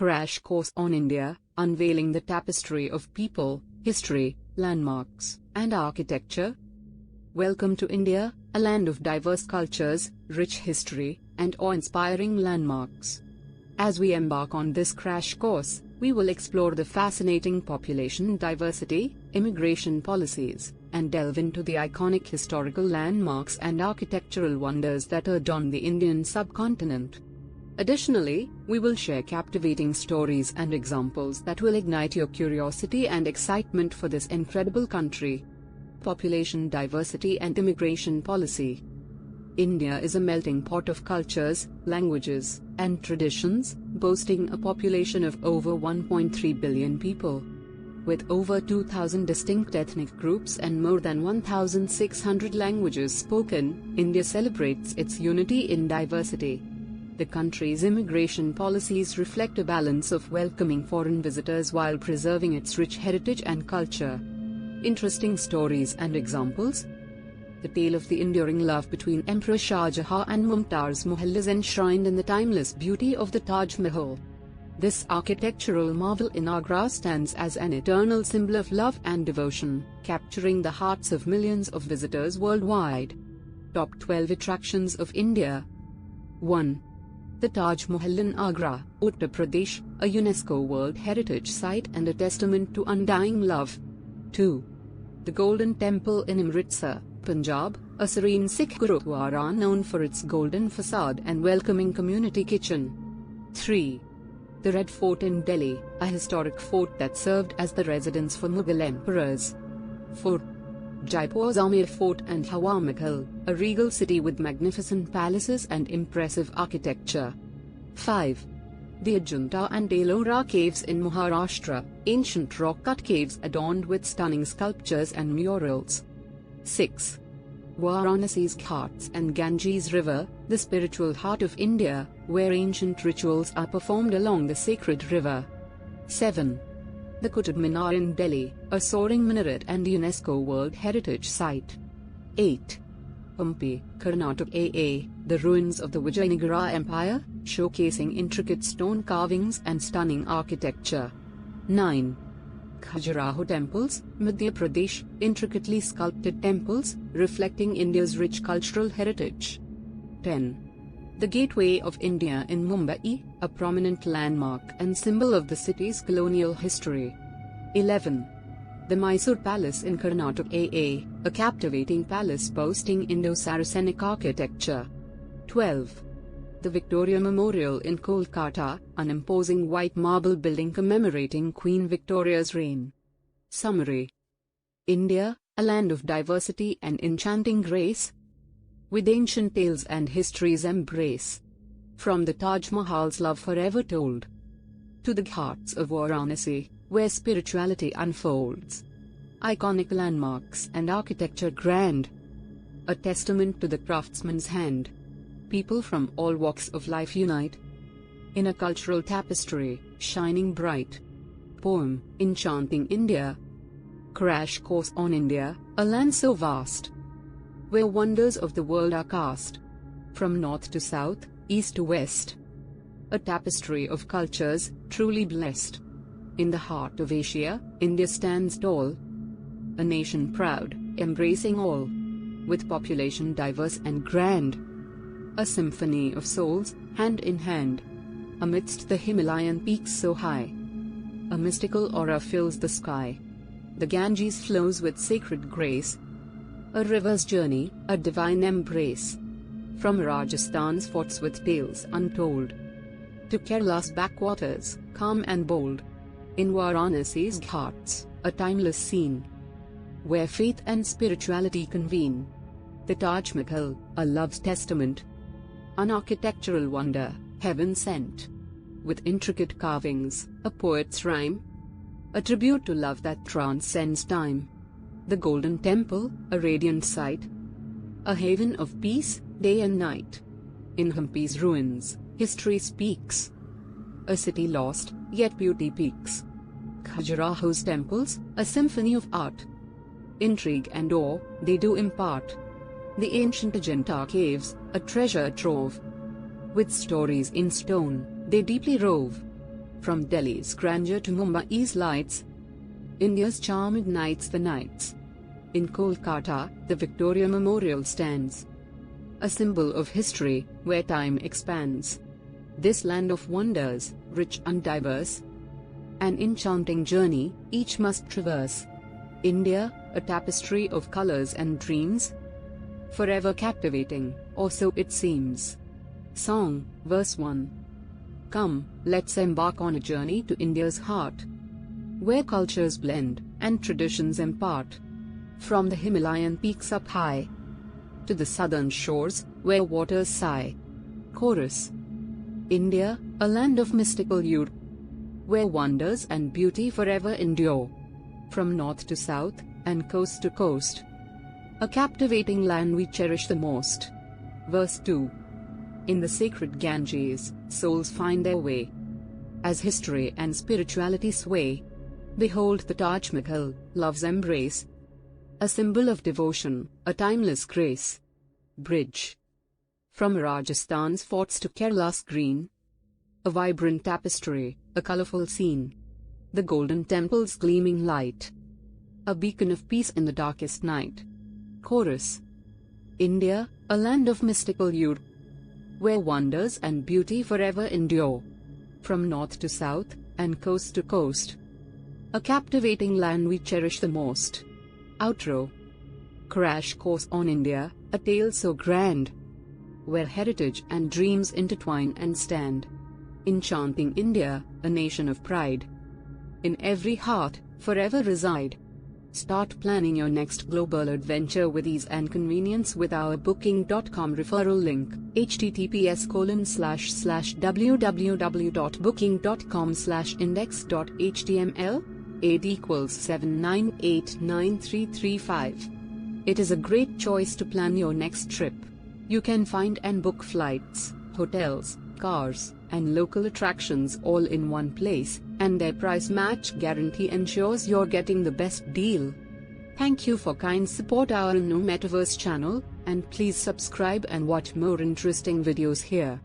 Crash Course on India, unveiling the tapestry of people, history, landmarks, and architecture. Welcome to India, a land of diverse cultures, rich history, and awe-inspiring landmarks. As we embark on this crash course, we will explore the fascinating population diversity, immigration policies, and delve into the iconic historical landmarks and architectural wonders that adorn the Indian subcontinent. Additionally, we will share captivating stories and examples that will ignite your curiosity and excitement for this incredible country. Population diversity and immigration policy. India is a melting pot of cultures, languages, and traditions, boasting a population of over 1.3 billion people. With over 2,000 distinct ethnic groups and more than 1,600 languages spoken, India celebrates its unity in diversity. The country's immigration policies reflect a balance of welcoming foreign visitors while preserving its rich heritage and culture. Interesting stories and examples. The tale of the enduring love between Emperor Shah Jahan and Mumtaz Mahal is enshrined in the timeless beauty of the Taj Mahal. This architectural marvel in Agra stands as an eternal symbol of love and devotion, capturing the hearts of millions of visitors worldwide. Top 12 Attractions of India. 1. The Taj Mahal in Agra, Uttar Pradesh, a UNESCO World Heritage Site and a testament to undying love. 2. The Golden Temple in Amritsar, Punjab, a serene Sikh Gurudwara known for its golden facade and welcoming community kitchen. 3. The Red Fort in Delhi, a historic fort that served as the residence for Mughal emperors. 4. Jaipur's Amer Fort and Hawa Mahal, a regal city with magnificent palaces and impressive architecture. 5. The Ajanta and Ellora caves in Maharashtra, ancient rock-cut caves adorned with stunning sculptures and murals. 6. Varanasi's Ghats and Ganges River, the spiritual heart of India, where ancient rituals are performed along the sacred river. 7. The Qutub Minar in Delhi, a soaring minaret and UNESCO World Heritage Site. 8. Hampi, Karnataka, the ruins of the Vijayanagara Empire, showcasing intricate stone carvings and stunning architecture. 9. Khajuraho Temples, Madhya Pradesh, intricately sculpted temples, reflecting India's rich cultural heritage. 10. The Gateway of India in Mumbai, a prominent landmark and symbol of the city's colonial history. 11. The Mysore Palace in Karnataka, a captivating palace boasting Indo-Saracenic architecture. 12. The Victoria Memorial in Kolkata, an imposing white marble building commemorating Queen Victoria's reign. Summary. India, a land of diversity and enchanting grace, with ancient tales and history's embrace. From the Taj Mahal's love forever told, to the Ghats of Varanasi, where spirituality unfolds. Iconic landmarks and architecture grand, a testament to the craftsman's hand. People from all walks of life unite in a cultural tapestry, shining bright. Poem, Enchanting India. Crash Course on India, a land so vast, where wonders of the world are cast. From north to south, east to west. A tapestry of cultures, truly blessed. In the heart of Asia, India stands tall. A nation proud, embracing all. With population diverse and grand. A symphony of souls, hand in hand. Amidst the Himalayan peaks so high. A mystical aura fills the sky. The Ganges flows with sacred grace. A river's journey, a divine embrace. From Rajasthan's forts with tales untold, to Kerala's backwaters, calm and bold. In Varanasi's Ghats, a timeless scene, where faith and spirituality convene. The Taj Mahal, a love's testament, an architectural wonder, heaven sent. With intricate carvings, a poet's rhyme, a tribute to love that transcends time. The Golden Temple, a radiant sight, a haven of peace, day and night. In Hampi's ruins, history speaks, a city lost, yet beauty peaks. Khajuraho's temples, a symphony of art, intrigue and awe, they do impart. The ancient Ajanta caves, a treasure trove, with stories in stone, they deeply rove. From Delhi's grandeur to Mumbai's lights, India's charm ignites the nights. In Kolkata, the Victoria Memorial stands, a symbol of history, where time expands. This land of wonders, rich and diverse, an enchanting journey, each must traverse. India, a tapestry of colors and dreams, forever captivating, or so it seems. Song, Verse 1. Come, let's embark on a journey to India's heart, where cultures blend, and traditions impart. From the Himalayan peaks up high, to the southern shores, where waters sigh. Chorus. India, a land of mystical youth, where wonders and beauty forever endure. From north to south, and coast to coast, a captivating land we cherish the most. Verse 2. In the sacred Ganges, souls find their way, as history and spirituality sway. Behold the Taj Mahal, love's embrace, a symbol of devotion, a timeless grace. Bridge. From Rajasthan's forts to Kerala's green, a vibrant tapestry, a colorful scene. The golden temple's gleaming light, a beacon of peace in the darkest night. Chorus. India, a land of mystical youth, where wonders and beauty forever endure. From north to south, and coast to coast, a captivating land we cherish the most. Outro. Crash course on India, a tale so grand, where heritage and dreams intertwine and stand. Enchanting India, a nation of pride, in every heart, forever reside. Start planning your next global adventure with ease and convenience with our booking.com referral link, https://www.booking.com/index.html, AD = 79893335. It is a great choice to plan your next trip. You can find and book flights, hotels, cars, and local attractions all in one place, and their price match guarantee ensures you're getting the best deal. Thank you for kind support our new Metaverse channel, and please subscribe and watch more interesting videos here.